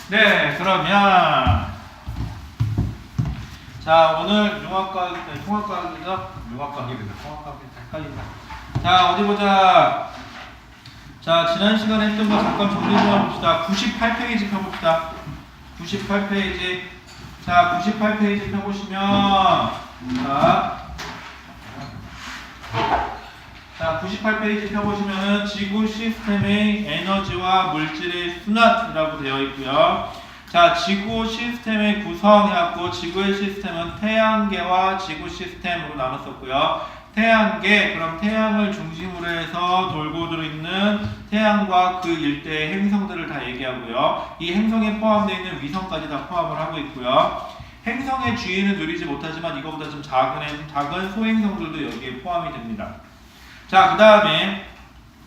네, 그러면 자 오늘 통합과학이죠? 통합과학이 헷갈린다. 자 어디 보자. 자 지난 시간에 했던 거 잠깐 정리 좀 해봅시다. 98페이지 펴봅시다. 98페이지. 자 98페이지 펴보시면 자 98페이지 펴보시면은 지구 시스템의 에너지와 물질의 순환이라고 되어 있고요. 자 지구 시스템의 구성해갖고 지구의 시스템은 태양계와 지구 시스템으로 나눴었고요. 태양계, 그럼 태양을 중심으로 해서 돌고 들어있는 태양과 그 일대의 행성들을 다 얘기하고요. 이 행성에 포함되어 있는 위성까지 다 포함을 하고 있고요. 행성의 주위는 누리지 못하지만 이거보다 좀 작은 소행성들도 여기에 포함이 됩니다. 자, 그 다음에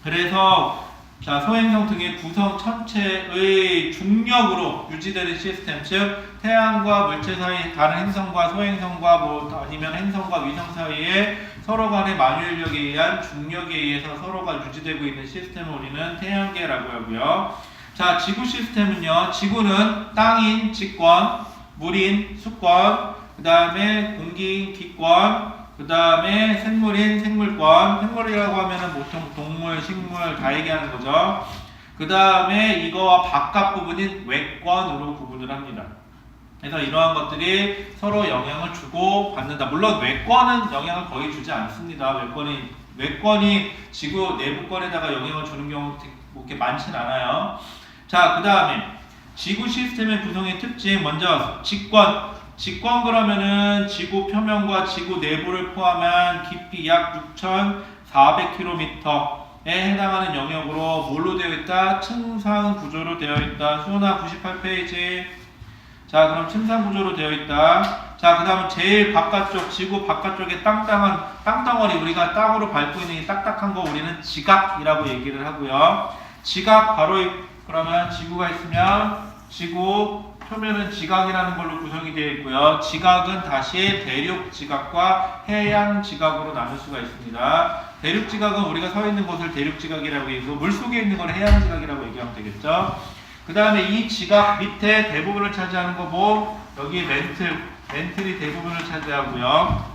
그래서 자 소행성 등의 구성 전체의 중력으로 유지되는 시스템, 즉 태양과 물체 사이 다른 행성과 소행성과 뭐 아니면 행성과 위성 사이에 서로 간의 만유인력에 의한 중력에 의해서 서로가 유지되고 있는 시스템을 우리는 태양계라고 하고요. 자 지구 시스템은요. 지구는 땅인 직권, 물인 수권, 그 다음에 공기인 기권, 그 다음에 생물인 생물권, 생물이라고 하면은 보통 동물, 식물 다 얘기하는 거죠. 그 다음에 이거와 바깥 부분인 외권으로 구분을 합니다. 그래서 이러한 것들이 서로 영향을 주고 받는다. 물론 외권은 영향을 거의 주지 않습니다. 외권이 지구 내부권에다가 영향을 주는 경우가 그렇게 많진 않아요. 자, 그 다음에 지구 시스템의 구성의 특징 먼저 직권 그러면은 지구 표면과 지구 내부를 포함한 깊이 약 6,400km에 해당하는 영역으로 뭘로 되어 있다? 층상 구조로 되어 있다. 수은아 98페이지. 자 그럼 층상 구조로 되어 있다. 자 그 다음은 제일 바깥쪽 지구 바깥쪽에 땅덩어리 우리가 땅으로 밟고 있는 이 딱딱한 거 우리는 지각이라고 얘기를 하고요. 지각 바로 그러면 지구가 있으면 지구 표면은 지각이라는 걸로 구성이 되어 있고요. 지각은 다시 대륙 지각과 해양 지각으로 나눌 수가 있습니다. 대륙 지각은 우리가 서 있는 곳을 대륙 지각이라고 얘기하고 물 속에 있는 걸 해양 지각이라고 얘기하면 되겠죠. 그 다음에 이 지각 밑에 대부분을 차지하는 거 뭐 여기 멘틀이 대부분을 차지하고요.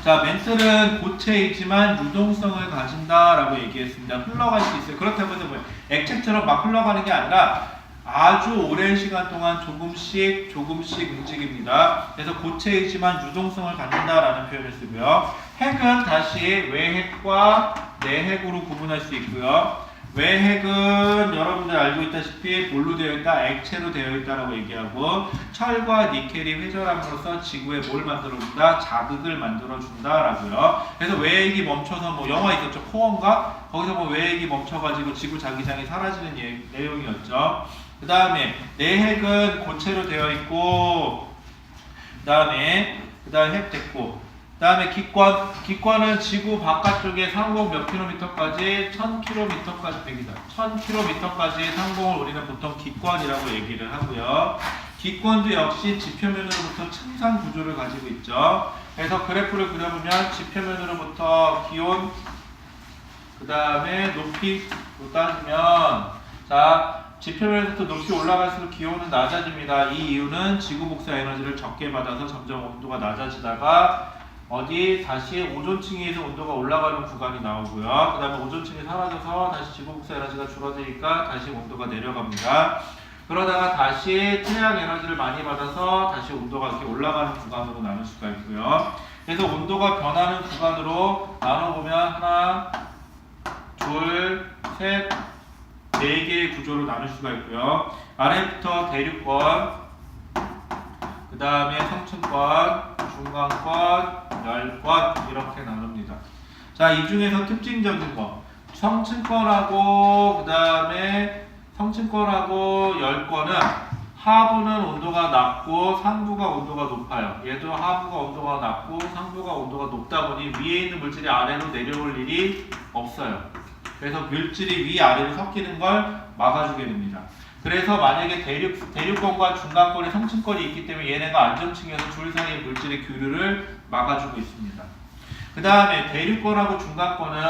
자 멘틀은 고체이지만 유동성을 가진다라고 얘기했습니다. 흘러갈 수 있어요. 그렇다고 해서 뭐 액체처럼 막 흘러가는 게 아니라 아주 오랜 시간 동안 조금씩 움직입니다. 그래서 고체이지만 유동성을 갖는다라는 표현을 쓰고요. 핵은 다시 외핵과 내핵으로 구분할 수 있고요. 외핵은 여러분들 알고 있다시피 뭘로 되어 있다? 액체로 되어 있다라고 얘기하고 철과 니켈이 회전함으로써 지구에 뭘 만들어준다? 자극을 만들어준다라고요. 그래서 외핵이 멈춰서 뭐 영화 있었죠? 코어인가? 거기서 뭐 외핵이 멈춰가지고 지구 자기장이 사라지는 내용이었죠. 그 다음에 내핵은 고체로 되어 있고 그 다음에 핵 됐고 그 다음에 기권은 지구 바깥쪽에 상공 몇 킬로미터까지 1000km까지 됩니다. 1000km까지의 상공을 우리는 보통 기권이라고 얘기를 하고요. 기권도 역시 지표면으로부터 층상 구조를 가지고 있죠. 그래서 그래프를 그려보면 지표면으로부터 기온 그 다음에 높이로 따지면 자 지표면에서부터 높이 올라갈수록 기온은 낮아집니다. 이 이유는 지구 복사 에너지를 적게 받아서 점점 온도가 낮아지다가 어디 다시 오존층에서 온도가 올라가는 구간이 나오고요. 그 다음에 오존층이 사라져서 다시 지구 복사 에너지가 줄어드니까 다시 온도가 내려갑니다. 그러다가 다시 태양 에너지를 많이 받아서 다시 온도가 이렇게 올라가는 구간으로 나눌 수가 있고요. 그래서 온도가 변하는 구간으로 나눠보면 하나, 둘, 셋, 4개의 구조로 나눌 수가 있고요. 아래부터 대륙권, 그 다음에 성층권, 중간권, 열권 이렇게 나눕니다. 자, 이 중에서 특징적인 거 성층권하고 그 다음에 성층권하고 열권은 하부는 온도가 낮고 상부가 온도가 높아요. 얘도 하부가 온도가 낮고 상부가 온도가 높다 보니 위에 있는 물질이 아래로 내려올 일이 없어요. 그래서 물질이 위아래로 섞이는 걸 막아주게 됩니다. 그래서 만약에 대륙권과 중간권에 성층권이 있기 때문에 얘네가 안정층에서 줄 사이의 물질의 교류를 막아주고 있습니다. 그 다음에 대륙권하고 중간권은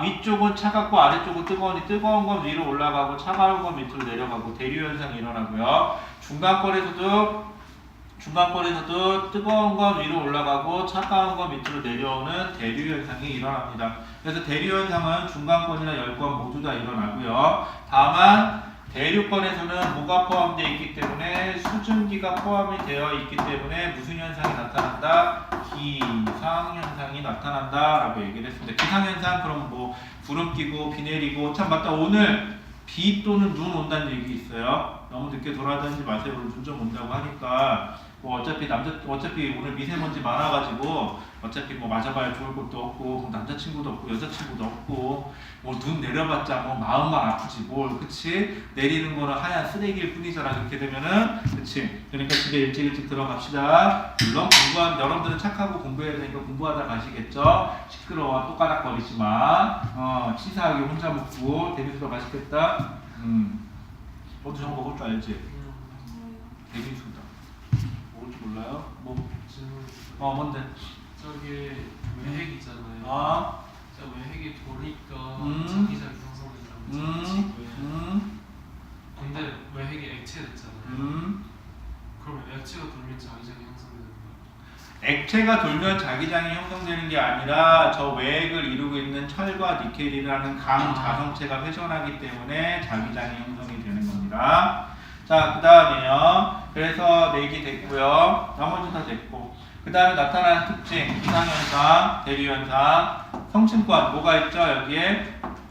위쪽은 차갑고 아래쪽은 뜨거우니 뜨거운 건 위로 올라가고 차가운 건 밑으로 내려가고 대류 현상이 일어나고요. 중간권에서도 뜨거운 건 위로 올라가고 차가운 건 밑으로 내려오는 대류 현상이 일어납니다. 그래서 대류 현상은 중간권이나 열권 모두 다 일어나고요. 다만 대류권에서는 뭐가 포함되어 있기 때문에 수증기가 포함이 되어 있기 때문에 무슨 현상이 나타난다? 기상현상이 나타난다 라고 얘기를 했습니다. 기상현상 그럼 뭐 구름 끼고 비 내리고 참 맞다 오늘 비 또는 눈 온다는 얘기 있어요. 너무 늦게 돌아다니지 마세요. 오늘 눈 좀 온다고 하니까 뭐 어차피 오늘 미세먼지 많아가지고 어차피 뭐 맞아봐야 좋을 것도 없고 뭐 남자친구도 없고 여자친구도 없고 뭐 눈 내려봤자 뭐 마음만 아프지 뭘 그치? 내리는 거는 하얀 쓰레기일 뿐이잖아. 그렇게 되면은 그치? 그러니까 집에 일찍 들어갑시다. 물론 여러분들은 착하고 공부해야 되니까 공부하다 가시겠죠? 시끄러워 또 까닥거리지 마. 치사하게 혼자 먹고 데뷔수도 맛있겠다. 너도 저거 먹을 줄 알지? 데뷔수다 먹을 줄 몰라요? 뭐? 뭔데? 저게 외핵 있잖아요. 저 외핵이 도니까 자기장이 형성된다고 했잖아요. 근데 외핵이 액체 됐잖아요. 그러면 액체가 돌면 자기장이 형성되는 거예요? 액체가 돌면 자기장이 형성되는 게 아니라 저 외핵을 이루고 있는 철과 니켈이라는 강자성체가 회전하기 때문에 자기장이 형성이 되는 겁니다. 자, 그 다음에요. 그래서 4개 됐고요. 나머지 다 됐고. 그 다음에 나타나는 특징, 기상현상, 대류현상, 성층권 뭐가 있죠?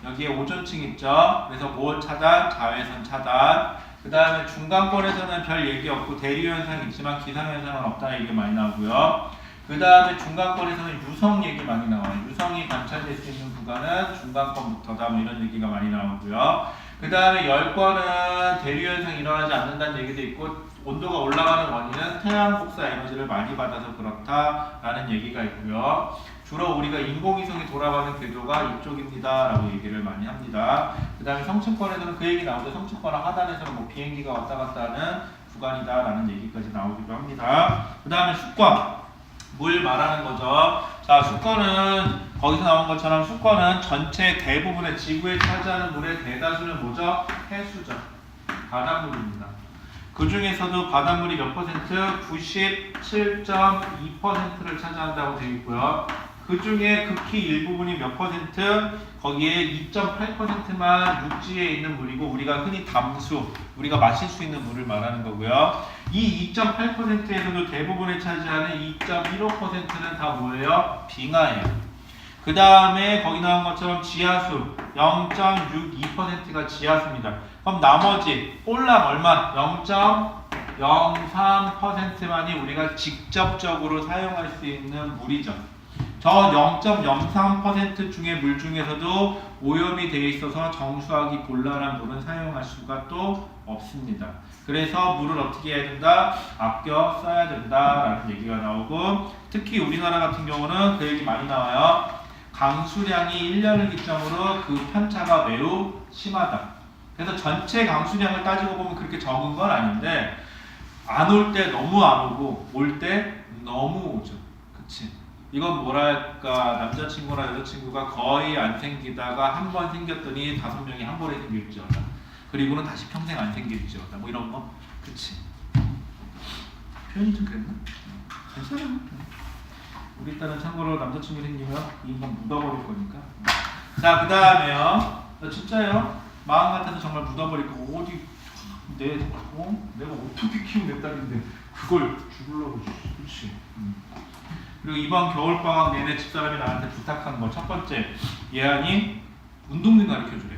여기에 오존층 있죠? 그래서 모호 차단, 자외선 차단. 그 다음에 중간권에서는 별 얘기 없고 대류현상이 있지만 기상현상은 없다는 얘기 많이 나오고요. 그 다음에 중간권에서는 유성 얘기 많이 나와요. 유성이 관찰될 수 있는 구간은 중간권부터다 뭐 이런 얘기가 많이 나오고요. 그 다음에 열권은 대류현상이 일어나지 않는다는 얘기도 있고 온도가 올라가는 원인은 태양 복사 에너지를 많이 받아서 그렇다라는 얘기가 있고요. 주로 우리가 인공위성이 돌아가는 궤도가 이쪽입니다 라고 얘기를 많이 합니다. 그 다음에 성층권에서는 그 얘기 나오죠. 성층권 하단에서는 뭐 비행기가 왔다 갔다 하는 구간이다 라는 얘기까지 나오기도 합니다. 그 다음에 수권 물 말하는 거죠. 자, 수권은 거기서 나온 것처럼 수권은 전체 대부분의 지구에 차지하는 물의 대다수는 뭐죠? 해수죠. 바닷물입니다. 그 중에서도 바닷물이 몇 퍼센트? 97.2%를 차지한다고 되어 있고요. 그 중에 극히 일부분이 몇 퍼센트? 거기에 2.8%만 육지에 있는 물이고 우리가 흔히 담수, 우리가 마실 수 있는 물을 말하는 거고요. 이 2.8%에서도 대부분을 차지하는 2.15%는 다 뭐예요? 빙하예요. 그 다음에 거기 나온 것처럼 지하수 0.62%가 지하수입니다. 그럼 나머지 볼락 얼마? 0.03%만이 우리가 직접적으로 사용할 수 있는 물이죠. 저 0.03% 중의 물 중에서도 오염이 되어 있어서 정수하기 곤란한 물은 사용할 수가 또 없습니다. 그래서 물을 어떻게 해야 된다? 아껴 써야 된다라는 얘기가 나오고 특히 우리나라 같은 경우는 그 얘기 많이 나와요. 강수량이 1년을 기점으로 그 편차가 매우 심하다. 그래서 전체 강수량을 따지고 보면 그렇게 적은 건 아닌데 안 올 때 너무 안 오고 올 때 너무 오죠. 그치? 이건 뭐랄까 남자친구나 여자친구가 거의 안 생기다가 한 번 생겼더니 5명이 한 번에 생길지어다. 그리고는 다시 평생 안 생길지어다. 뭐 이런 거. 그치? 표현이 좀 그랬나? 괜찮아요. 우리 딸은 참고로 남자친구 생기면 이 인간 묻어버릴 거니까. 자, 그 다음에요. 진짜요? 마음 같아서 정말 묻어버릴 거고 어디 내가 어떻게 키운 내 딸인데 그걸 죽으려고 그렇지. 그리고 이번 겨울방학 내내 집사람이 나한테 부탁한 거 첫 번째 예안이 운동 좀 가르쳐주래.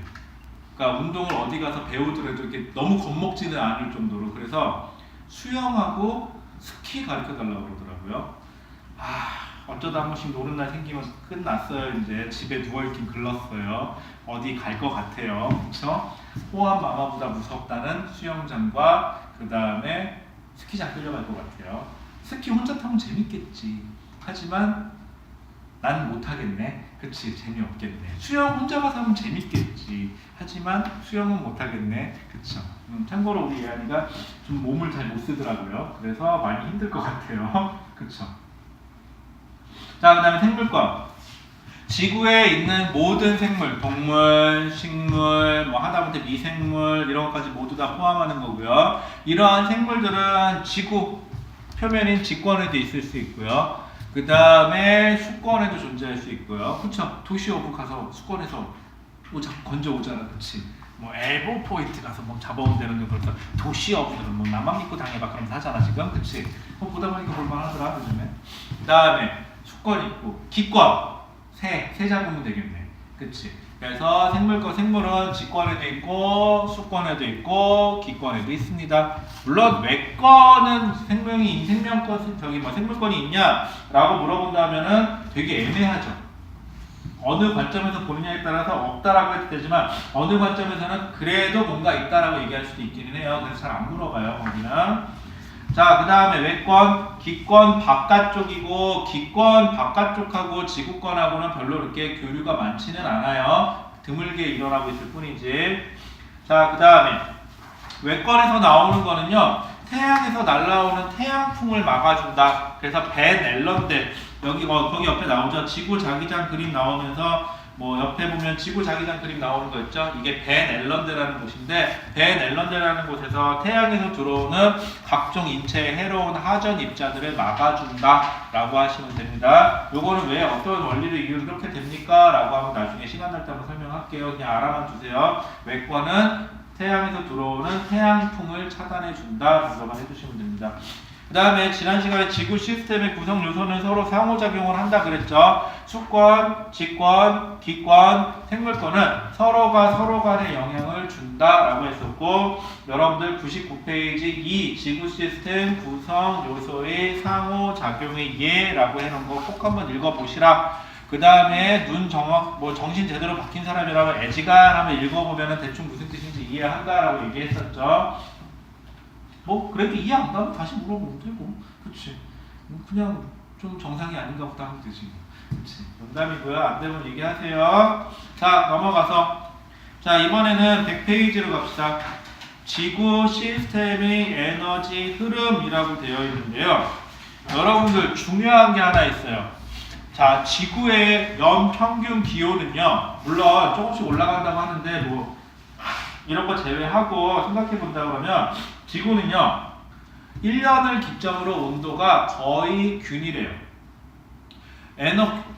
그러니까 운동을 어디 가서 배우더라도 이렇게 너무 겁먹지는 않을 정도로 그래서 수영하고 스키 가르쳐달라고 그러더라고요. 어쩌다 한 번씩 노는 날 생기면 끝났어요. 이제 집에 누워있긴 글렀어요. 어디 갈 것 같아요. 그쵸? 호암 마마보다 무섭다는 수영장과 그 다음에 스키장 끌려갈 것 같아요. 스키 혼자 타면 재밌겠지. 하지만 난 못하겠네. 그치? 재미없겠네. 수영 혼자 가서 하면 재밌겠지. 하지만 수영은 못하겠네. 그쵸? 참고로 우리 예안이가 좀 몸을 잘 못 쓰더라고요. 그래서 많이 힘들 것 같아요. 그쵸? 자, 그 다음에 생물권. 지구에 있는 모든 생물, 동물, 식물, 뭐 하다못해 미생물 이런 것까지 모두 다 포함하는 거고요. 이러한 생물들은 지구 표면인 직권에도 있을 수 있고요. 그 다음에 수권에도 존재할 수 있고요. 그쵸? 도시어부 가서 수권에서 건져 오잖아, 그치? 뭐 엘보 포인트 가서 뭐 잡아온다는 게 벌써 도시어부들은 뭐 나만 믿고 당해봐 그러면서 하잖아 지금, 그치? 보다 보니까 볼만하더라 요즘에. 그 다음에 수권 있고 기권. 새 잡으면 되겠네. 그치? 그래서 생물은 직권에도 있고, 수권에도 있고, 기권에도 있습니다. 물론, 외권은 생물권이 있냐라고 물어본다면은 되게 애매하죠. 어느 관점에서 보느냐에 따라서 없다라고 해도 되지만, 어느 관점에서는 그래도 뭔가 있다라고 얘기할 수도 있기는 해요. 그래서 잘 안 물어봐요, 거기는. 자, 그 다음에 외권, 기권 바깥쪽이고, 기권 바깥쪽하고 지구권하고는 별로 그렇게 교류가 많지는 않아요. 드물게 일어나고 있을 뿐이지. 자, 그 다음에 외권에서 나오는 거는요, 태양에서 날아오는 태양풍을 막아준다. 그래서 벤 앨런델, 거기 옆에 나오죠. 지구 자기장 그림 나오면서 뭐 옆에 보면 지구 자기장 그림 나오는 거 있죠? 이게 벤 앨런드라는 곳인데, 벤 앨런드라는 곳에서 태양에서 들어오는 각종 인체에 해로운 하전 입자들을 막아준다 라고 하시면 됩니다. 요거는 왜 어떤 원리를 이유로 그렇게 됩니까? 라고 하면 나중에 시간 날 때 한번 설명할게요. 그냥 알아만 주세요. 외권은 태양에서 들어오는 태양풍을 차단해 준다 정도만 해주시면 됩니다. 그 다음에 지난 시간에 지구 시스템의 구성 요소는 서로 상호작용을 한다 그랬죠. 수권, 직권, 기권, 생물권은 서로가 서로 간에 영향을 준다라고 했었고, 여러분들 99페이지 2 지구 시스템 구성 요소의 상호작용의 예라고 해놓은 거 꼭 한번 읽어보시라. 그 다음에 정신 제대로 박힌 사람이라면 애지간하면 읽어보면 대충 무슨 뜻인지 이해한다라고 얘기했었죠. 뭐 그래도 이해 안 가면 다시 물어보면 되고, 그치? 그냥 좀 정상이 아닌가 보다 하면 되지, 그치? 농담이고요. 안 되면 얘기하세요. 자, 넘어가서 자, 이번에는 100페이지로 갑시다. 지구 시스템의 에너지 흐름이라고 되어 있는데요. 여러분들 중요한 게 하나 있어요. 자, 지구의 연평균 기온은요, 물론 조금씩 올라간다고 하는데 뭐 이런 거 제외하고 생각해 본다 그러면 지구는요 1년을 기점으로 온도가 거의 균일해요.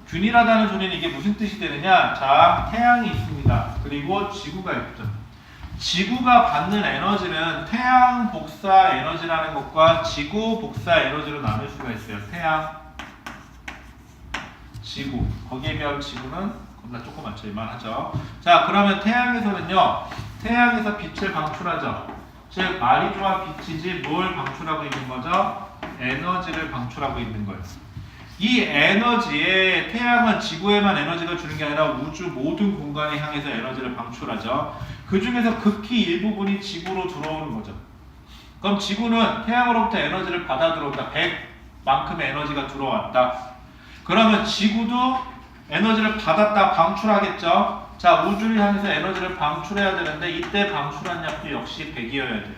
균일하다는 소리는 이게 무슨 뜻이 되느냐? 자, 태양이 있습니다. 그리고 지구가 있죠. 지구가 받는 에너지는 태양 복사 에너지라는 것과 지구 복사 에너지로 나눌 수가 있어요. 태양, 지구. 거기에 비하면 지구는 겁나 조그맣죠. 이만하죠. 자, 그러면 태양에서는요, 태양에서 빛을 방출하죠. 즉 말이 좋아 빛이지 뭘 방출하고 있는 거죠? 에너지를 방출하고 있는 거예요. 이 에너지에 태양은 지구에만 에너지가 주는 게 아니라 우주 모든 공간에 향해서 에너지를 방출하죠. 그 중에서 극히 일부분이 지구로 들어오는 거죠. 그럼 지구는 태양으로부터 에너지를 받아 들어온다. 100만큼의 에너지가 들어왔다. 그러면 지구도 에너지를 받았다 방출하겠죠. 자, 우주를 향해서 에너지를 방출해야 되는데 이때 방출한 양도 역시 100이어야 돼요.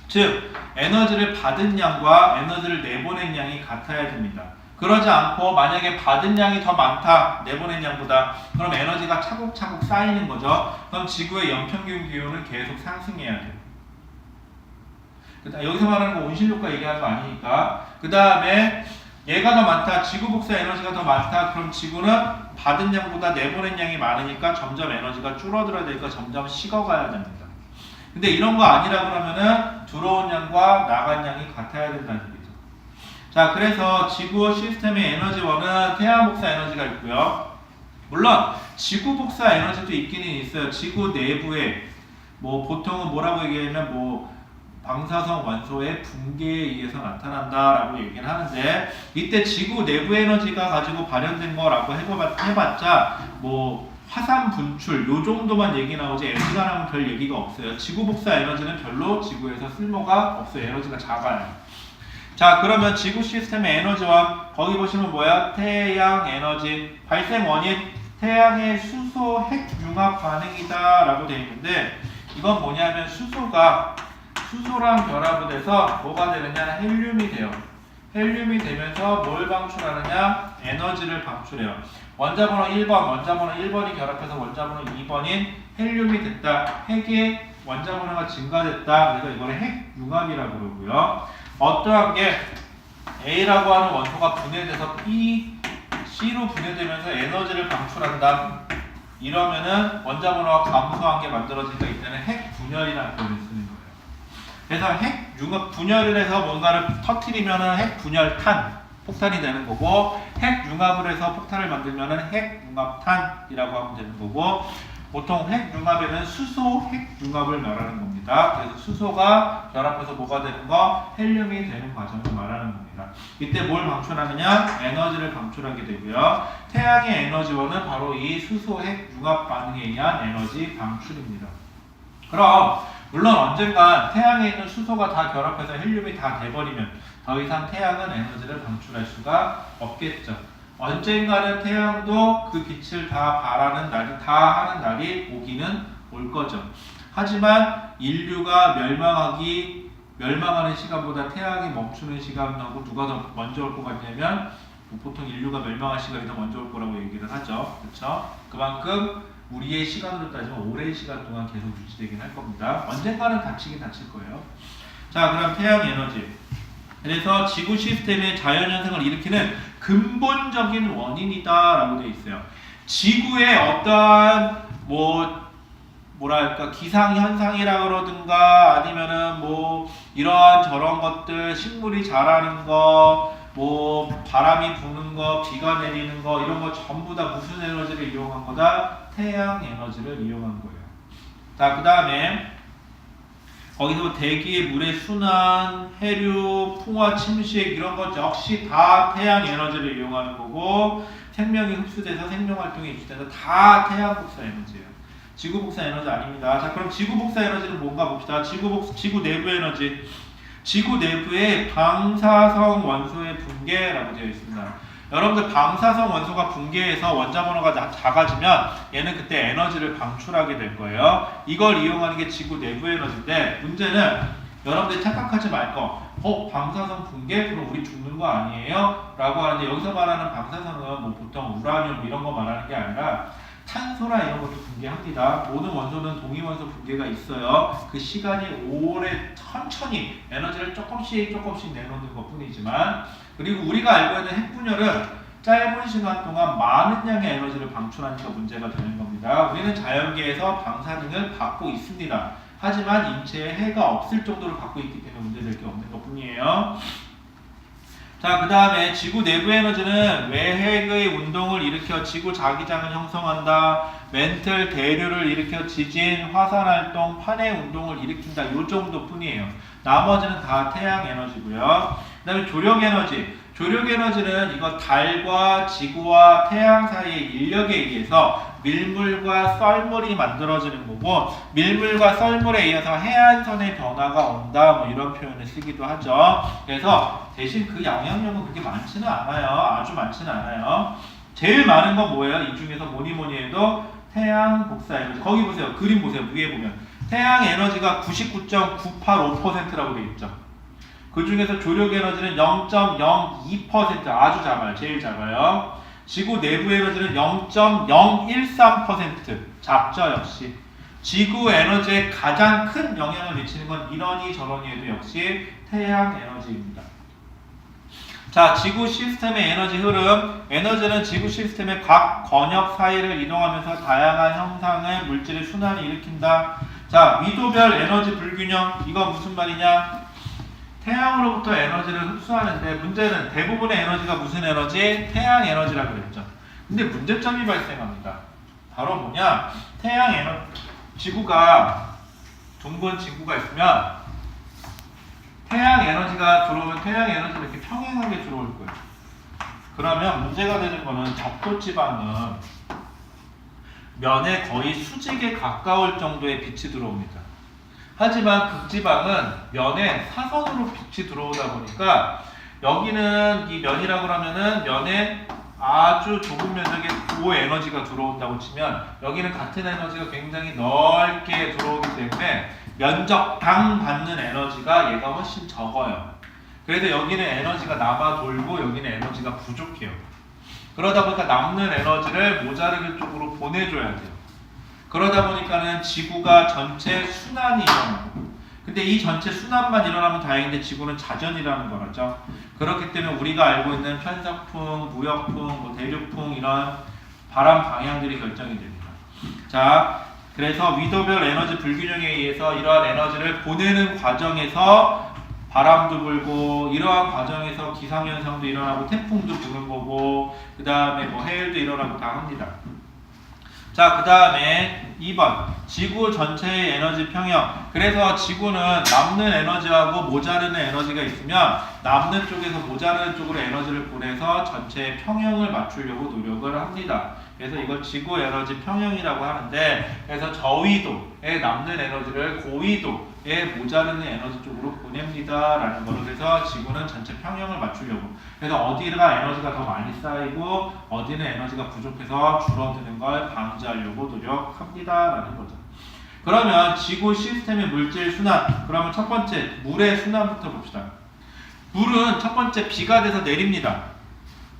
즉 에너지를 받은 양과 에너지를 내보낸 양이 같아야 됩니다. 그러지 않고 만약에 받은 양이 더 많다, 내보낸 양보다, 그럼 에너지가 차곡차곡 쌓이는 거죠. 그럼 지구의 연평균 기온은 계속 상승해야 돼요. 여기서 말하는 거 온실효과 얘기하는 거 아니니까. 그 다음에 얘가 더 많다, 지구 복사 에너지가 더 많다, 그럼 지구는 받은 양보다 내보낸 양이 많으니까 점점 에너지가 줄어들어야 되니까 점점 식어가야 됩니다. 근데 이런 거 아니라 그러면은 들어온 양과 나간 양이 같아야 된다는 얘기죠. 자, 그래서 지구 시스템의 에너지원은 태양 복사 에너지가 있고요. 물론 지구 복사 에너지도 있기는 있어요. 지구 내부에 뭐 보통은 뭐라고 얘기하면 뭐 방사성 원소의 붕괴에 의해서 나타난다라고 얘기를 하는데, 이때 지구 내부 에너지가 가지고 발현된 거라고 해봤자 뭐 화산 분출 요 정도만 얘기 나오지 에너지가라면 별 얘기가 없어요. 지구 복사 에너지는 별로 지구에서 쓸모가 없어요. 에너지가 작아요. 자, 그러면 지구 시스템의 에너지원, 거기 보시면 뭐야? 태양 에너지 발생 원인 태양의 수소 핵융합 반응이다 라고 되어 있는데, 이건 뭐냐면 수소랑 결합을 해서 뭐가 되느냐? 헬륨이 돼요. 헬륨이 되면서 뭘 방출하느냐? 에너지를 방출해요. 원자번호 1번, 원자번호 1번이 결합해서 원자번호 2번인 헬륨이 됐다. 핵의 원자번호가 증가됐다. 그래서 이거를 핵융합이라고 그러고요. 어떠한 게 A라고 하는 원소가 분해돼서 B, C로 분해되면서 에너지를 방출한다. 이러면은 원자번호가 감소한 게 만들어지니까 이때는 핵분열이라는 표현을 쓰는 거예요. 그래서 핵융합 분열을 해서 뭔가를 터뜨리면은 핵분열탄, 폭탄이 되는 거고, 핵융합을 해서 폭탄을 만들면은 핵융합탄이라고 하면 되는 거고, 보통 핵융합에는 수소 핵융합을 말하는 겁니다. 그래서 수소가 결합해서 뭐가 되는 거? 헬륨이 되는 과정을 말하는 겁니다. 이때 뭘 방출하느냐? 에너지를 방출하게 되고요. 태양의 에너지원은 바로 이 수소 핵융합 반응에 의한 에너지 방출입니다. 그럼 물론 언젠간 태양에 있는 수소가 다 결합해서 헬륨이 다 돼버리면 더 이상 태양은 에너지를 방출할 수가 없겠죠. 언젠가는 태양도 그 빛을 다 발하는 날이 다 하는 날이 오기는 올 거죠. 하지만 인류가 멸망하는 시간보다 태양이 멈추는 시간하고 누가 더 먼저 올 것 같냐면 보통 인류가 멸망할 시간이 더 먼저 올 거라고 얘기를 하죠. 그렇죠? 그만큼 우리의 시간으로 따지면 오랜 시간 동안 계속 유지되긴 할 겁니다. 언젠가는 닥칠 거예요. 자, 그럼 태양 에너지. 그래서 지구 시스템의 자연현상을 일으키는 근본적인 원인이다라고 되어 있어요. 지구의 어떠한 뭐랄까 기상현상이라 그러든가 아니면은 뭐 이러한 저런 것들, 식물이 자라는 거, 뭐 바람이 부는 거, 비가 내리는 거 이런 거 전부 다 무슨 에너지를 이용한 거다? 태양 에너지를 이용한 거예요. 자, 그 다음에 거기서 대기의 물의 순환, 해류, 풍화, 침식 이런 것 역시 다 태양 에너지를 이용하는 거고, 생명이 흡수돼서 생명활동이 유지돼서 다 태양 복사 에너지예요. 지구 복사 에너지 아닙니다. 자, 그럼 지구 복사 에너지는 뭔가 봅시다. 지구 내부 에너지. 지구 내부의 방사성 원소의 붕괴라고 되어 있습니다. 여러분들 방사성 원소가 붕괴해서 원자번호가 작아지면 얘는 그때 에너지를 방출하게 될 거예요. 이걸 이용하는 게 지구 내부 에너지인데, 문제는 여러분들이 착각하지 말 거. 방사성 붕괴? 그럼 우리 죽는 거 아니에요? 라고 하는데, 여기서 말하는 방사성은 뭐 보통 우라늄 이런 거 말하는 게 아니라 탄소나 이런 것도 붕괴합니다. 모든 원소는 동위원소 붕괴가 있어요. 그 시간이 오래 천천히 에너지를 조금씩 내놓는 것 뿐이지만, 그리고 우리가 알고 있는 핵분열은 짧은 시간 동안 많은 양의 에너지를 방출하니까 문제가 되는 겁니다. 우리는 자연계에서 방사능을 받고 있습니다. 하지만 인체에 해가 없을 정도로 받고 있기 때문에 문제될 게 없는 것 뿐이에요. 자, 그 다음에 지구 내부 에너지는 외핵의 운동을 일으켜 지구 자기장을 형성한다. 멘틀 대류를 일으켜 지진, 화산활동, 판해 운동을 일으킨다. 요 정도 뿐이에요. 나머지는 다 태양 에너지고요. 그 다음에 조력 에너지. 조력 에너지는 이거 달과 지구와 태양 사이의 인력에 의해서 밀물과 썰물이 만들어지는 거고, 밀물과 썰물에 의해서 해안선의 변화가 온다, 뭐 이런 표현을 쓰기도 하죠. 그래서 대신 그 영향력은 그렇게 많지는 않아요. 아주 많지는 않아요. 제일 많은 건 뭐예요? 이 중에서 뭐니 해도 태양 복사 에너지. 거기 보세요. 그림 보세요. 위에 보면 태양 에너지가 99.985%라고 되어 있죠. 그 중에서 조력 에너지는 0.02% 아주 작아요. 제일 작아요. 지구 내부 에너지는 0.013% 작죠. 역시 지구 에너지에 가장 큰 영향을 미치는 건 이러니 저러니 해도 역시 태양 에너지입니다. 자, 지구 시스템의 에너지 흐름. 에너지는 지구 시스템의 각 권역 사이를 이동하면서 다양한 형상의 물질의 순환을 일으킨다. 자, 위도별 에너지 불균형. 이거 무슨 말이냐? 태양으로부터 에너지를 흡수하는데, 문제는 대부분의 에너지가 무슨 에너지? 태양 에너지라고 그랬죠. 근데 문제점이 발생합니다. 바로 뭐냐? 태양 에너지, 둥근 지구가 있으면 태양 에너지가 들어오면 태양 에너지가 이렇게 평행하게 들어올 거예요. 그러면 문제가 되는 거는 적도지방은 면에 거의 수직에 가까울 정도의 빛이 들어옵니다. 하지만 극지방은 면에 사선으로 빛이 들어오다 보니까, 여기는 이 면이라고 하면은 면에 아주 좁은 면적에 고에너지가 들어온다고 치면, 여기는 같은 에너지가 굉장히 넓게 들어오기 때문에 면적당 받는 에너지가 얘가 훨씬 적어요. 그래서 여기는 에너지가 남아 돌고 여기는 에너지가 부족해요. 그러다 보니까 남는 에너지를 모자르는 쪽으로 보내줘야 돼요. 그러다 보니까는 지구가 전체 순환이 일어나고, 근데 이 전체 순환만 일어나면 다행인데 지구는 자전이라는 거죠. 그렇기 때문에 우리가 알고 있는 편서풍, 무역풍, 뭐 대륙풍 이런 바람 방향들이 결정이 됩니다. 자, 그래서 위도별 에너지 불균형에 의해서 이러한 에너지를 보내는 과정에서 바람도 불고, 이러한 과정에서 기상현상도 일어나고 태풍도 부는 거고, 그 다음에 뭐 해일도 일어나고 다 합니다. 자, 그 다음에 2번 지구 전체의 에너지 평형. 그래서 지구는 남는 에너지하고 모자르는 에너지가 있으면 남는 쪽에서 모자르는 쪽으로 에너지를 보내서 전체의 평형을 맞추려고 노력을 합니다. 그래서 이걸 지구 에너지 평형이라고 하는데, 그래서 저위도에 남는 에너지를 고위도에 모자르는 에너지 쪽으로 보냅니다 라는 거로, 그래서 지구는 전체 평형을 맞추려고, 그래서 어디가 에너지가 더 많이 쌓이고 어디는 에너지가 부족해서 줄어드는 걸 방지하려고 노력합니다 라는 거죠. 그러면 지구 시스템의 물질 순환, 그러면 첫 번째 물의 순환부터 봅시다. 물은 첫 번째 비가 돼서 내립니다.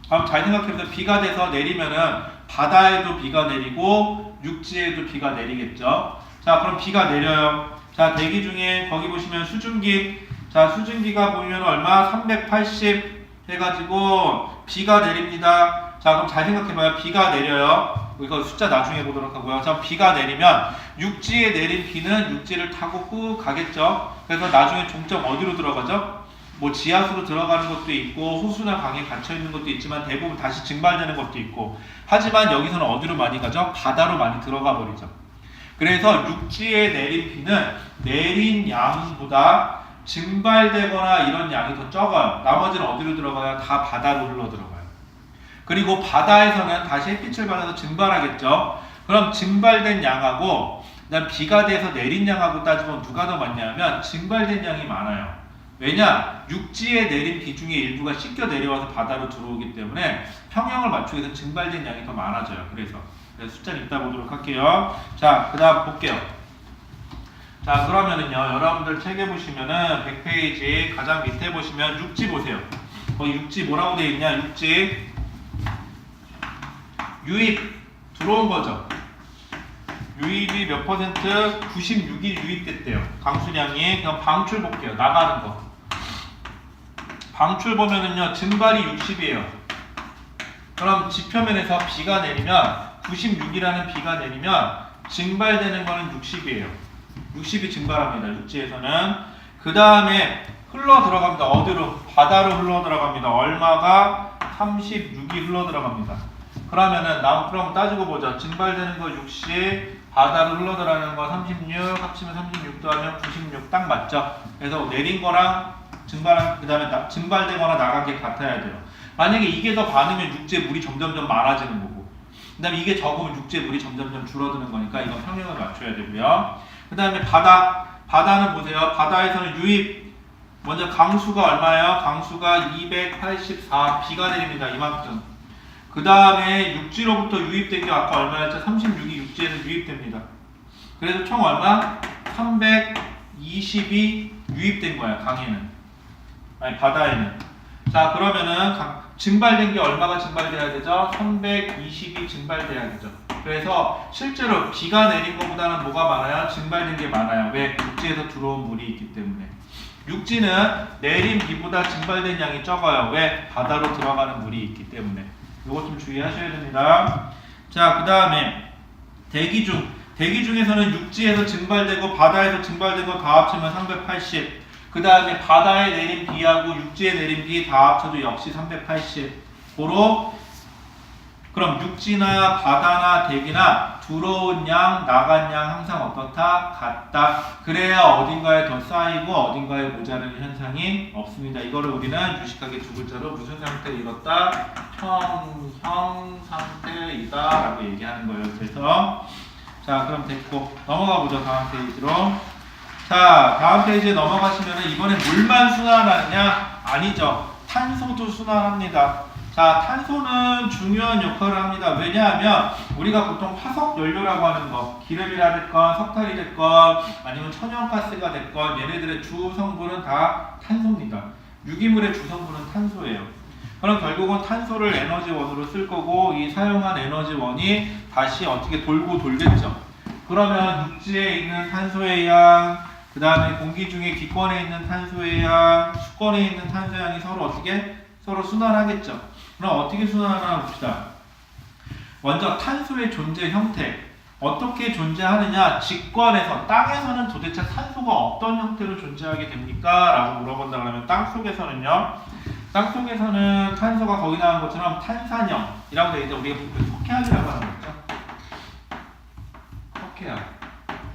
그럼 잘 생각해보세요. 비가 돼서 내리면은 바다에도 비가 내리고 육지에도 비가 내리겠죠. 자, 그럼 비가 내려요. 자, 대기 중에 거기 보시면 수증기, 자, 수증기가 보면 얼마? 380 해가지고 비가 내립니다. 자, 그럼 잘 생각해봐요. 비가 내려요. 이거 숫자 나중에 보도록 하고요. 자, 비가 내리면 육지에 내린 비는 육지를 타고 꾹 가겠죠. 그래서 나중에 종점 어디로 들어가죠? 뭐 지하수로 들어가는 것도 있고 호수나 강에 갇혀 있는 것도 있지만 대부분 다시 증발되는 것도 있고, 하지만 여기서는 어디로 많이 가죠? 바다로 많이 들어가 버리죠. 그래서 육지에 내린 비는 내린 양보다 증발되거나 이런 양이 더 적어요. 나머지는 어디로 들어가요? 다 바다로 흘러 들어가요. 그리고 바다에서는 다시 햇빛을 받아서 증발하겠죠. 그럼 증발된 양하고 그다음 비가 돼서 내린 양하고 따지면 누가 더 많냐면 증발된 양이 많아요. 왜냐? 육지에 내린 비 중에 일부가 씻겨 내려와서 바다로 들어오기 때문에 평형을 맞추기 위해서 증발된 양이 더 많아져요. 그래서 숫자는 이따 보도록 할게요. 자, 그 다음 볼게요. 자, 그러면은요, 여러분들 책에 보시면은 100페이지 가장 밑에 보시면 육지 보세요. 거기 육지 뭐라고 되어 있냐? 육지 유입 들어온 거죠. 유입이 몇 퍼센트? 96이 유입됐대요. 강수량이. 그럼 방출 볼게요. 나가는 거. 방출 보면은요, 증발이 60이에요. 그럼 지표면에서 비가 내리면 96이라는 비가 내리면 증발되는 거는 60이에요. 60이 증발합니다. 육지에서는. 그 다음에 흘러 들어갑니다. 어디로? 바다로 흘러 들어갑니다. 얼마가? 36이 흘러 들어갑니다. 그러면은 그럼 따지고 보자. 증발되는 거 60, 바다로 흘러 들어가는 거 36, 합치면 36 더하면 96 딱 맞죠? 그래서 내린 거랑 증발한, 그 다음에 증발되거나 나간 게 같아야 돼요. 만약에 이게 더 많으면 육지에 물이 점점점 많아지는 거고, 그 다음에 이게 적으면 육지에 물이 점점점 줄어드는 거니까 이건 평형을 맞춰야 되고요. 그 다음에 바다는 보세요. 바다에서는 유입, 먼저 강수가 얼마예요? 강수가 284, 비가 내립니다. 이만큼. 그 다음에 육지로부터 유입된 게 아까 얼마였죠? 36이 육지에서 유입됩니다. 그래서 총 얼마? 320이 유입된 거야, 강에는. 아니, 바다에는. 자, 그러면은 증발된 게 얼마가 증발돼야 되죠? 320이 증발돼야 되죠. 그래서 실제로 비가 내린 것보다는 뭐가 많아요? 증발된 게 많아요. 왜? 육지에서 들어온 물이 있기 때문에. 육지는 내린 비보다 증발된 양이 적어요. 왜? 바다로 들어가는 물이 있기 때문에. 이것 좀 주의하셔야 됩니다. 자, 그 다음에 대기 중에서는 육지에서 증발되고 바다에서 증발된 거 다 합치면 380. 그 다음에 바다에 내린 비하고 육지에 내린 비 다 합쳐도 역시 380. 그럼 육지나 바다나 대기나 들어온 양, 나간 양 항상 어떻다? 같다. 그래야 어딘가에 더 쌓이고 어딘가에 모자라는 현상이 없습니다. 이거를 우리는 유식하게 두 글자로 무슨 상태를 이뤘다? 평형 상태이다 라고 얘기하는 거예요. 그래서 자, 그럼 됐고 넘어가 보죠. 다음 페이지로. 자, 다음 페이지에 넘어가시면 이번엔 물만 순환하느냐? 아니죠. 탄소도 순환합니다. 자, 탄소는 중요한 역할을 합니다. 왜냐하면 우리가 보통 화석 연료라고 하는 거, 기름이라 됐건 석탄이 됐건 아니면 천연가스가 됐건 얘네들의 주 성분은 다 탄소입니다. 유기물의 주 성분은 탄소예요. 그럼 결국은 탄소를 에너지원으로 쓸 거고 이 사용한 에너지원이 다시 어떻게 돌고 돌겠죠. 그러면 육지에 있는 탄소의 양, 그 다음에 공기 중에 기권에 있는 탄소의 양, 수권에 있는 탄소의 양이 서로 어떻게? 서로 순환하겠죠. 그럼 어떻게 순환하나 봅시다. 먼저 탄소의 존재 형태. 어떻게 존재하느냐? 직권에서, 땅에서는 도대체 탄소가 어떤 형태로 존재하게 됩니까? 라고 물어본다 그러면 땅속에서는요. 땅속에서는 탄소가 거기 나온 것처럼 탄산형이라고 되어 있죠. 우리가 석회암이라고 하는 거죠. 석회암.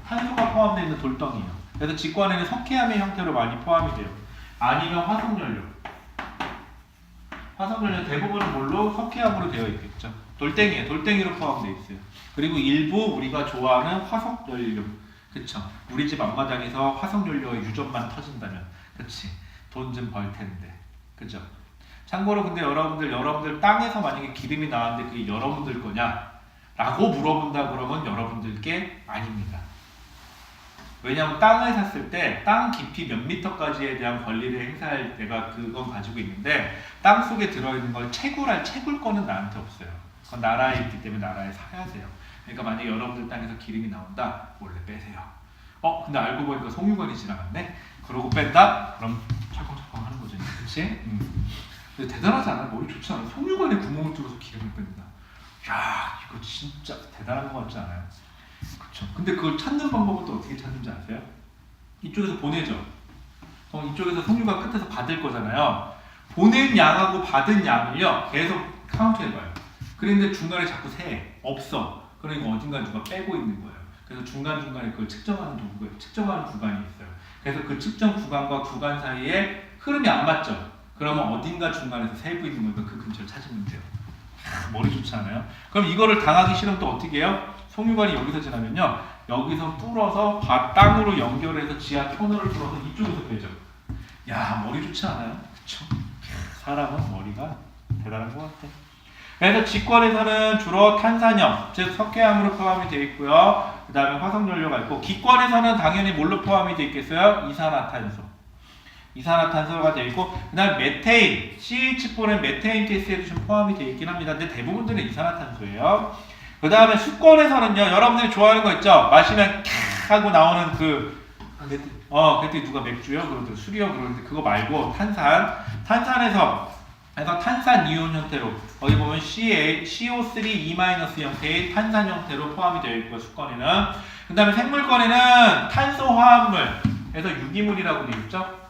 탄소가 포함되어 있는 돌덩이에요. 그래서 직권에는 석회암의 형태로 많이 포함이 돼요. 아니면 화석연료. 화석연료 대부분은 뭘로? 석회암으로 되어 있겠죠. 돌덩이에요. 돌덩이로 포함되어 있어요. 그리고 일부 우리가 좋아하는 화석연료. 그쵸? 우리 집 앞마당에서 화석연료의 유전만 터진다면, 그치? 돈 좀 벌 텐데. 그죠? 참고로 근데 여러분들 땅에서 만약에 기름이 나왔는데 그게 여러분들 거냐? 라고 물어본다 그러면 여러분들께 아닙니다. 왜냐하면 땅을 샀을 때 땅 깊이 몇 미터까지에 대한 권리를 행사할 때가 그건 가지고 있는데 땅 속에 들어있는 걸 채굴 거는 나한테 없어요. 그건 나라에 있기 때문에 나라에 사야 돼요. 그러니까 만약에 여러분들 땅에서 기름이 나온다? 몰래 빼세요. 근데 알고 보니까 송유관이 지나갔네? 그러고 뺀다? 그럼 철컹철컹 하는 거죠. 그치? 근데 대단하지 않아요? 머리 좋지 않아요? 송유관에 구멍을 뚫어서 기름을 뺀다. 야, 이거 진짜 대단한 거 같지 않아요? 그쵸? 근데 그걸 찾는 방법은 또 어떻게 찾는지 아세요? 이쪽에서 보내죠. 이쪽에서 송유관 끝에서 받을 거잖아요. 보낸 양하고 받은 양을요 계속 카운트해봐요. 그런데 중간에 자꾸 세 없어. 그러니까 어딘가 누가 빼고 있는 거예요. 그래서 중간중간에 그걸 측정하는 도구가 측정하는 구간이 있어요. 그래서 그 측정 구간과 구간 사이에 흐름이 안 맞죠. 그러면 어딘가 중간에서 세고 있는 거니까 그 근처를 찾으면 돼요. 머리 좋지 않아요? 그럼 이거를 당하기 싫으면 또 어떻게 해요? 송유관이 여기서 지나면요 여기서 뚫어서 땅으로 연결해서 지하 터널을 뚫어서 이쪽에서 빼죠. 야, 머리 좋지 않아요? 그쵸? 사람은 머리가 대단한 것 같아. 그래서 직권에서는 주로 탄산형, 즉 석회암으로 포함이 되어 있고요. 그 다음에 화석연료가 있고, 기권에서는 당연히 뭘로 포함이 되어 있겠어요? 이산화탄소. 이산화탄소가 되어 있고, 그 다음에 메테인, CH4는 메테인 가스에도 좀 포함이 되어 있긴 합니다. 근데 대부분들은 이산화탄소예요. 그 다음에 수권에서는요, 여러분들이 좋아하는 거 있죠? 마시면 캬 하고 나오는 그때 누가 맥주요? 그러더라고요. 술이요? 그러는데 그거 말고 탄산에서 탄산 이온 형태로 거기 보면 CO3E- 형태의 탄산 형태로 포함이 되어 있고요. 수권에는. 그 다음에 생물권에는 탄소화합물에서 유기물이라고 되어 있죠.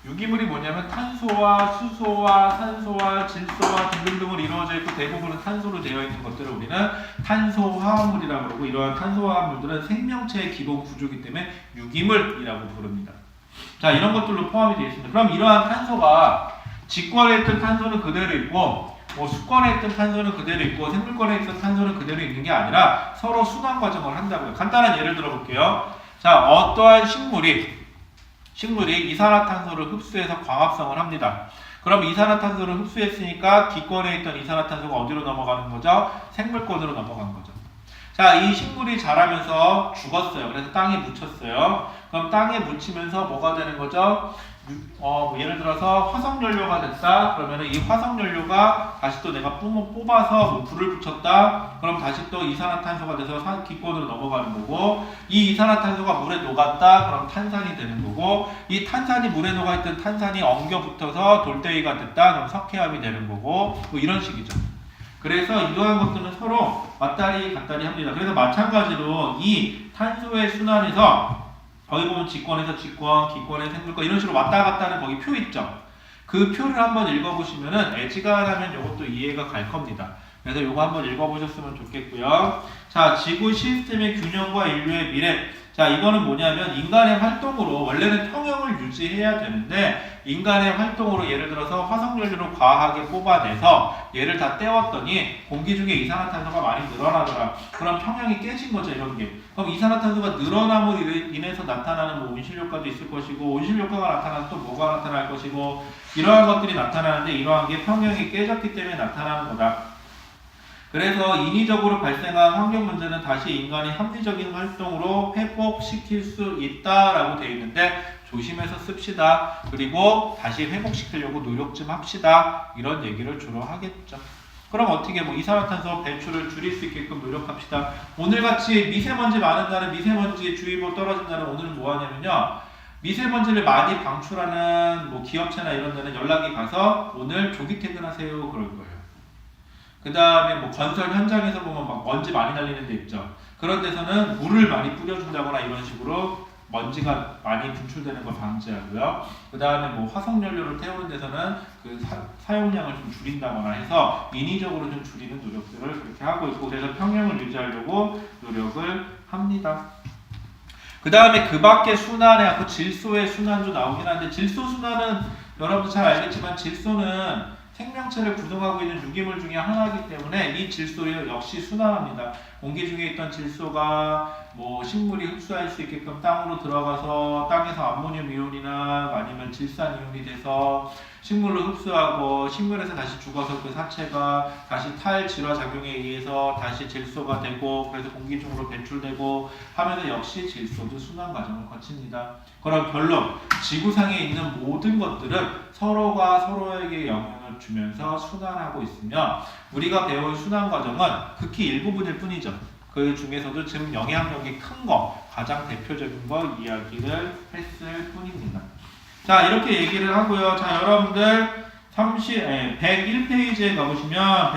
유기물이 뭐냐면 탄소와 수소와 산소와 질소와 등등등으로 이루어져 있고 대부분은 탄소로 되어 있는 것들을 우리는 탄소화합물이라고 그러고, 이러한 탄소화합물들은 생명체의 기본 구조이기 때문에 유기물이라고 부릅니다. 자, 이런 것들로 포함이 되어 있습니다. 그럼 이러한 탄소가 직권에 있던 탄소는 그대로 있고, 수권에 있던 탄소는 그대로 있고, 생물권에 있던 탄소는 그대로 있는 게 아니라 서로 순환 과정을 한다고요. 간단한 예를 들어 볼게요. 자, 어떠한 식물이 이산화탄소를 흡수해서 광합성을 합니다. 그럼 이산화탄소를 흡수했으니까 기권에 있던 이산화탄소가 어디로 넘어가는 거죠? 생물권으로 넘어간 거죠. 자, 이 식물이 자라면서 죽었어요. 그래서 땅에 묻혔어요. 그럼 땅에 묻히면서 뭐가 되는 거죠? 예를 들어서 화석연료가 됐다. 그러면은 이 화석연료가 다시 또 내가 뽑아서 불을 붙였다. 그럼 다시 또 이산화탄소가 돼서 기권으로 넘어가는 거고, 이 이산화탄소가 물에 녹았다. 그럼 탄산이 되는 거고, 이 탄산이 물에 녹아있던 탄산이 엉겨 붙어서 돌덩이가 됐다. 그럼 석회암이 되는 거고, 뭐 이런 식이죠. 그래서 이러한 것들은 서로 왔다리 갔다리 합니다. 그래서 마찬가지로 이 탄소의 순환에서 거기 보면 직권에서 직권, 기권에서 생물권 이런 식으로 왔다 갔다 하는 거기 표 있죠. 그 표를 한번 읽어보시면은 애지간하면 이것도 이해가 갈 겁니다. 그래서 이거 한번 읽어보셨으면 좋겠고요. 자, 지구 시스템의 균형과 인류의 미래. 자, 이거는 뭐냐면 인간의 활동으로 원래는 평형을 유지해야 되는데 인간의 활동으로 예를 들어서 화석연료를 과하게 뽑아내서 얘를 다 떼웠더니 공기 중에 이산화탄소가 많이 늘어나더라. 그럼 평형이 깨진 거죠, 이런 게. 그럼 이산화탄소가 늘어남으로 인해서 나타나는 뭐 온실효과도 있을 것이고, 온실효과가 나타나면 또 뭐가 나타날 것이고, 이러한 것들이 나타나는데 이러한 게 평형이 깨졌기 때문에 나타나는 거다. 그래서 인위적으로 발생한 환경 문제는 다시 인간이 합리적인 활동으로 회복시킬 수 있다라고 되어 있는데, 조심해서 씁시다. 그리고 다시 회복시키려고 노력 좀 합시다. 이런 얘기를 주로 하겠죠. 그럼 어떻게 뭐 이산화탄소 배출을 줄일 수 있게끔 노력합시다. 오늘같이 미세먼지 많은 날은 미세먼지 주의보 떨어진 날은 오늘은 뭐 하냐면요. 미세먼지를 많이 방출하는 뭐 기업체나 이런 데는 연락이 가서 오늘 조기 퇴근하세요 그럴 거예요. 그 다음에 뭐 건설 현장에서 보면 막 먼지 많이 날리는 데 있죠. 그런 데서는 물을 많이 뿌려준다거나 이런 식으로 먼지가 많이 분출되는 걸 방지하고요. 그 다음에 뭐 화석연료를 태우는 데서는 그 사용량을 좀 줄인다거나 해서 인위적으로 좀 줄이는 노력들을 그렇게 하고 있고, 그래서 평형을 유지하려고 노력을 합니다. 그 다음에 그 밖에 순환에 그 질소의 순환도 나오긴 한데, 질소 순환은 여러분도 잘 알겠지만 질소는 생명체를 구성하고 있는 유기물 중에 하나이기 때문에 이 질소를 역시 순환합니다. 공기 중에 있던 질소가 뭐 식물이 흡수할 수 있게끔 땅으로 들어가서 땅에서 암모늄 이온이나 아니면 질산 이온이 돼서 식물로 흡수하고, 식물에서 다시 죽어서 그 사체가 다시 탈질화 작용에 의해서 다시 질소가 되고, 그래서 공기 중으로 배출되고 하면서 역시 질소도 순환 과정을 거칩니다. 그럼 결론, 지구상에 있는 모든 것들은 서로가 서로에게 영향을 주면서 순환하고 있으며, 우리가 배운 순환 과정은 극히 일부분일 뿐이죠. 그 중에서도 지금 영향력이 큰 거, 가장 대표적인 거 이야기를 했을 뿐입니다. 자, 이렇게 얘기를 하고요. 자, 여러분들 101페이지에 가보시면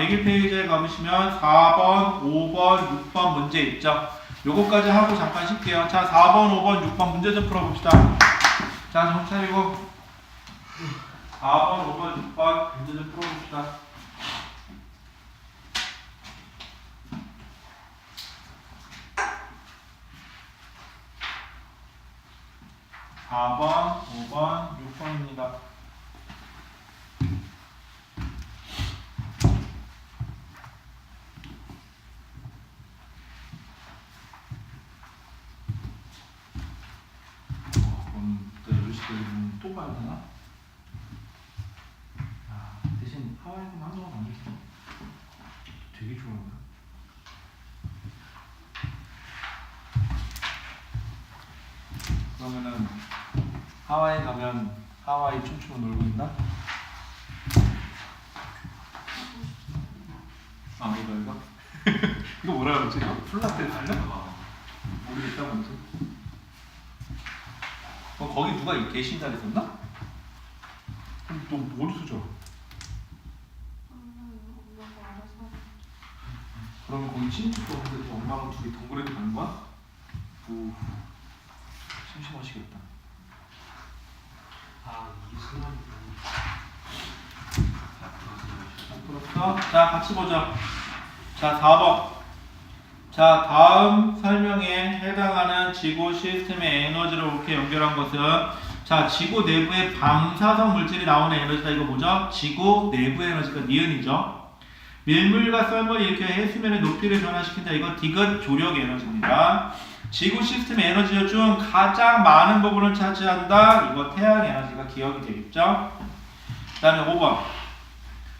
4번, 5번, 6번 문제 있죠. 요거까지 하고 잠깐 쉴게요. 자, 4번, 5번, 6번 문제 좀 풀어봅시다. 자, 정신 차리고 4번, 5번, 6번 문제 좀 풀어봅시다. 4번, 5번, 6번입니다. 그럼 또 10시 되면 또 가야 되나? 대신 하와이는 한동안 안 줬어. 되게 좋아요. 그러면은 하와이 가면 하와이 춤추고 놀고 있나? 아, 이거 이거 뭐라 그러지? 플라테스인가? 모르겠다 뭔지. 거기 누가 계신다 그랬었나? 그럼 또 모르죠. 그러면 거기 친구도 없는데 또 엄마랑 둘이 동굴에도 가는 거야? 오, 심심하시겠다. 부럽다. 자, 같이 보자. 자, 4번. 자, 다음 설명에 해당하는 지구 시스템의 에너지를 이렇게 연결한 것은, 자, 지구 내부에 방사성 물질이 나오는 에너지다. 이거 뭐죠? 지구 내부 에너지가 니은이죠. 밀물과 썰물이 이렇게 해수면의 높이를 변화시킨다. 이거 디귿 조력 에너지입니다. 지구 시스템의 에너지 중 가장 많은 부분을 차지한다. 이거 태양 에너지가 기억이 되겠죠. 그 다음에 5번.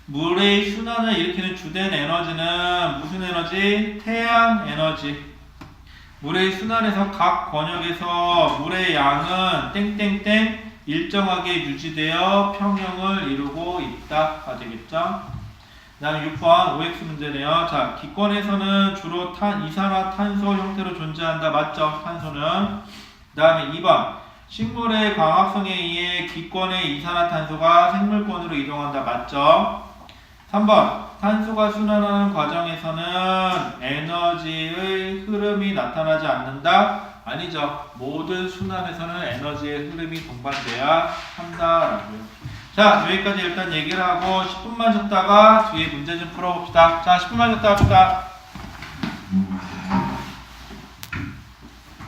물의 순환을 일으키는 주된 에너지는 무슨 에너지? 태양 에너지. 물의 순환에서 각 권역에서 물의 양은 땡땡땡 일정하게 유지되어 평형을 이루고 있다가 되겠죠. 그 다음에 6번 OX 문제네요. 자, 기권에서는 주로 이산화탄소 형태로 존재한다. 맞죠? 탄소는. 그 다음에 2번 식물의 광합성에 의해 기권의 이산화탄소가 생물권으로 이동한다. 맞죠? 3번 탄소가 순환하는 과정에서는 에너지의 흐름이 나타나지 않는다. 아니죠. 모든 순환에서는 에너지의 흐름이 동반돼야 한다라고요. 자, 여기까지 일단 얘기를 하고 10분만 쉬었다가 뒤에 문제 좀 풀어봅시다. 자, 10분만 쉬었다 합시다.